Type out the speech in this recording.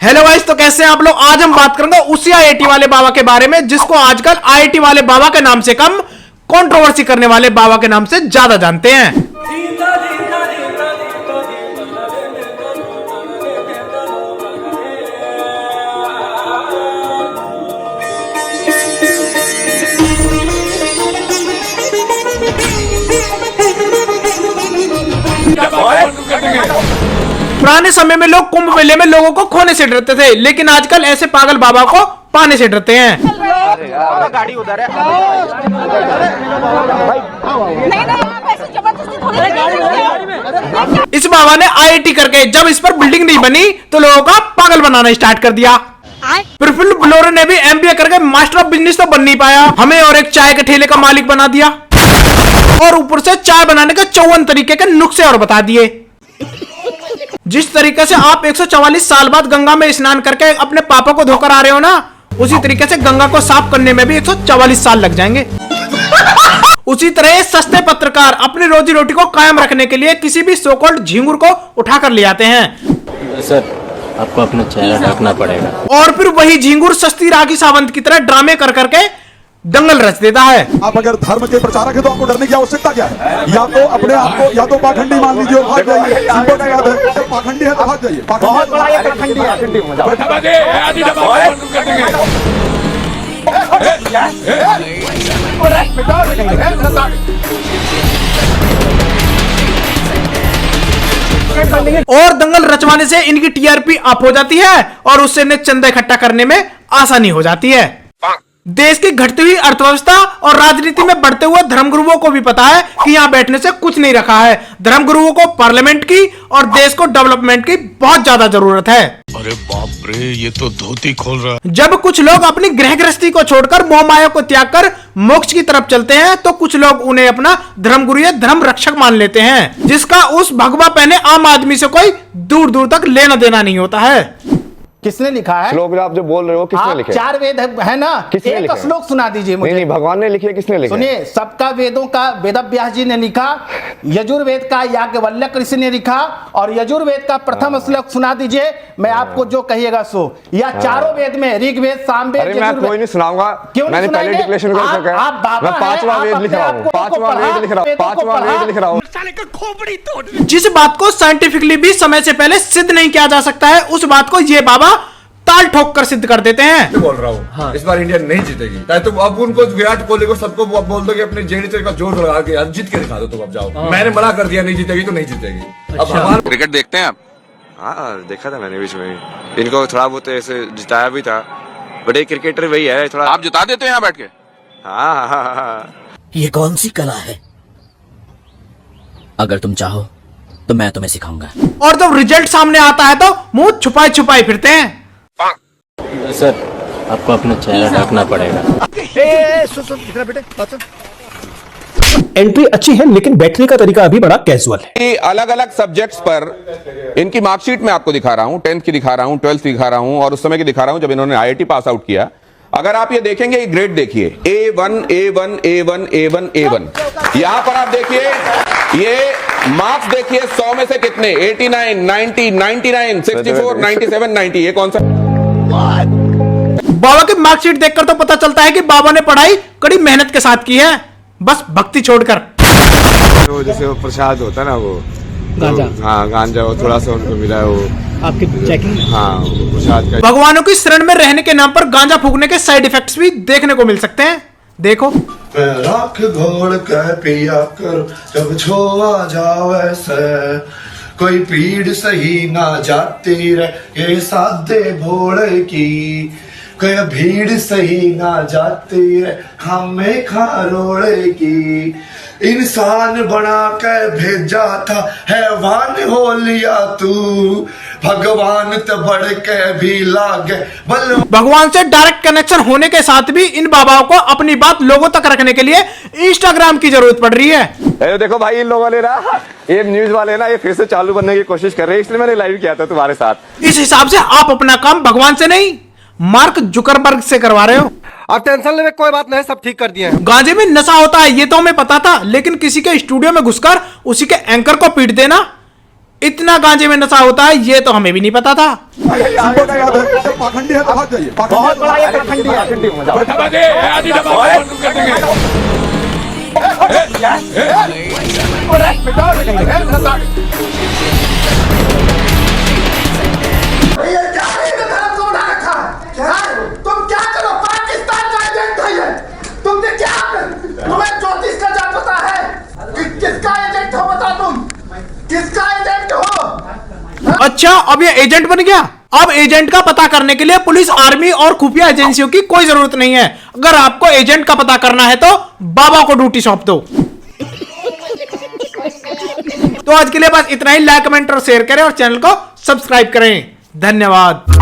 Hello guys, तो कैसे हैं आप लोग। आज हम बात करेंगे उसी आईआईटी वाले बाबा के बारे में जिसको आजकल आईआईटी वाले बाबा के नाम से कम कंट्रोवर्सी करने वाले बाबा के नाम से ज्यादा जानते हैं। पुराने समय में लोग कुंभ मेले में लोगों को खोने से डरते थे, लेकिन आजकल ऐसे पागल बाबा को पाने से डरते हैं। गाड़ी उधर है। इस बाबा ने आईआईटी करके जब इस पर बिल्डिंग नहीं बनी तो लोगों का पागल बनाना स्टार्ट कर दिया। प्रफुल्ल ब्लोरे ने भी एमबीए करके मास्टर ऑफ बिजनेस तो बन नहीं पाया, हमें और एक चाय के ठेले का मालिक बना दिया और ऊपर से चाय बनाने के 54 तरीके के नुस्खे और बता दिए। जिस तरीके से आप 144 साल बाद गंगा में स्नान करके अपने पापा को धोकर आ रहे हो ना, उसी तरीके से गंगा को साफ करने में भी 144 साल लग जाएंगे। उसी तरह सस्ते पत्रकार अपनी रोजी रोटी को कायम रखने के लिए किसी भी सोकॉल्ड झिंगुर को उठाकर ले आते हैं। सर, आपको अपना चेहरा ढकना पड़ेगा। और फिर वही झिंगुर सस्ती राखी सावंत की तरह ड्रामे कर करके दंगल रच देता है। आप अगर धर्म के प्रचारक है तो आपको डरने की आवश्यकता क्या है? या तो अपने आप को या तो पाखंडी मान लीजिए और भाग जाइए। सिंपल सा याद है, पाखंडी है तो भाग जाइए। बहुत बड़ा ये पाखंडी है। और दंगल रचवाने से इनकी टीआरपी अप हो जाती है और उससे इन्हें चंदा इकट्ठा करने में आसानी हो जाती है। देश की घटती हुई अर्थव्यवस्था और राजनीति में बढ़ते हुए धर्मगुरुओं को भी पता है कि यहाँ बैठने से कुछ नहीं रखा है। धर्मगुरुओं को पार्लियामेंट की और देश को डेवलपमेंट की बहुत ज्यादा जरूरत है। अरे बाप रे, ये तो धोती खोल रहा है। जब कुछ लोग अपनी गृह गृहस्थी को छोड़कर मोह माया को त्याग कर मोक्ष की तरफ चलते हैं तो कुछ लोग उन्हें अपना धर्मगुरु या धर्म रक्षक मान लेते हैं, जिसका उस भगवा पहने आम आदमी से कोई दूर दूर तक लेना देना नहीं होता है। किसने लिखा है? श्लोक आप जो बोल रहे हो किसने लिखे? चार वेद है ना, एक श्लोक सुना दीजिए मुझे। नहीं, भगवान ने लिखे, किसने लिखे? सुनिए, सबका वेदों का वेदव्यास जी ने लिखा, यजुर्वेद का याज्ञवल्क्य ऋषि ने लिखा, और यजुर्वेद का प्रथम श्लोक सुना दीजिए, मैं आपको जो कहिएगा सो। या चारों वेद में ऋग्वेद, सामवेद, मैं कोई नहीं सुनाऊंगा। मैंने पहले डिक्लेरेशन कर रखा है। मैं पांचवा वेद लिख रहा हूँ, पांचवा वेद लिख रहा हूँ। जिस बात को साइंटिफिकली भी समय से पहले सिद्ध नहीं किया जा सकता है, उस बात को ये बाबा ताल ठोक कर सिद्ध कर देते हैं। बोल रहा हूँ, हाँ। इस बार इंडिया नहीं जीतेगी। तो अब उनको विराट कोहली को सबको बोल दो कि अपने जेडीसी का जोर लगा के जीत के दिखा दो। तुम अब जाओ। मैंने मना कर दिया, नहीं जीतेगी तो नहीं जीतेगी। अब हमारा क्रिकेट देखते हैं आप? हाँ, देखा था मैंने बीच में। इनको थोड़ा बहुत ऐसे जिताया भी था, बट एक क्रिकेटर वही है थोड़ा। आप जिता देते हो यहाँ बैठ के? हाँ। ये कौन सी कला है? अगर तुम चाहो तो मैं तुम्हें सिखाऊंगा। और जब रिजल्ट सामने आता है तो मुंह छुपाए छुपाए फिरते हैं। सर, आपको अपना चेहरा ढकना पड़ेगा। एंट्री अच्छी है लेकिन बैठने का तरीका अभी बड़ा कैजुअल है। अलग अलग सब्जेक्ट्स पर इनकी मार्कशीट में आपको दिखा रहा हूँ, 10th की दिखा रहा हूँ, 12th की दिखा रहा हूँ और उस समय की दिखा रहा हूँ जब इन्होंने आईआईटी पास आउट किया। अगर आप ये देखेंगे, ग्रेड देखिए, A1 A1 A1 A1 A1। यहां पर आप देखिए, ये मार्क्स देखिए 100 में से कितने? 89, 90, 99, 64, 97, 90। ये कौन सा? बाबा की मार्कशीट देखकर तो पता चलता है कि बाबा ने पढ़ाई कड़ी मेहनत के साथ की है, बस भक्ति छोड़कर। वो जैसे वो प्रसाद होता है ना, वो गांजा। हाँ, गांजा वो थोड़ा सा उनको मिला है, वो आपकी चेकिंग। हाँ, प्रसाद का। भगवानों की शरण में रहने के नाम पर गांजा फूकने के साइड इफेक्ट्स भी देखने को मिल सकते हैं। देखो, राख घोल के पिया कर जब छोआ जावे से, कोई पीड़ सही ना जाती रे ये सादे भोले की, कोई भीड़ सही ना जाती रे हमें खारोड़े की। इंसान बना के भेजा था, हैवान हो लिया तू, भगवान तो बढ़ के भी लागे बल। भगवान से डायरेक्ट कनेक्शन होने के साथ भी इन बाबाओं को अपनी बात लोगों तक रखने के लिए इंस्टाग्राम की जरूरत पड़ रही है। देखो भाई, इन लोगों ने ना, ये न्यूज वाले ना, ये फिर से चालू करने की कोशिश कर रहे हैं, इसलिए मैंने लाइव किया था तुम्हारे साथ। इस हिसाब से आप अपना काम भगवान से नहीं, मार्क जुकरबर्ग से करवा रहे हो। आप टेंशन लेने कोई बात नहीं, सब ठीक कर दिए हैं। गांजे में नशा होता है ये तो हमें पता था, लेकिन किसी के स्टूडियो में घुसकर उसी के एंकर को पीट देना, इतना गांजे में नशा होता है ये तो हमें भी नहीं पता था। पाखंडी है तो भाग जाइए। बहुत बड़ा ये पाखंडी तुम क्या करो? पाकिस्तान का एजेंट है ये। तुमने क्या, तुम्हें ज्योतिष का जान पता है कि किसका एजेंट हो? बता तुम किसका एजेंट हो? अच्छा, अब ये एजेंट बन गया। अब एजेंट का पता करने के लिए पुलिस, आर्मी और खुफिया एजेंसियों की कोई जरूरत नहीं है। अगर आपको एजेंट का पता करना है तो बाबा को ड्यूटी सौंप दो। तो आज के लिए बस इतना ही। लाइक, कमेंट और शेयर करें और चैनल को सब्सक्राइब करें। धन्यवाद।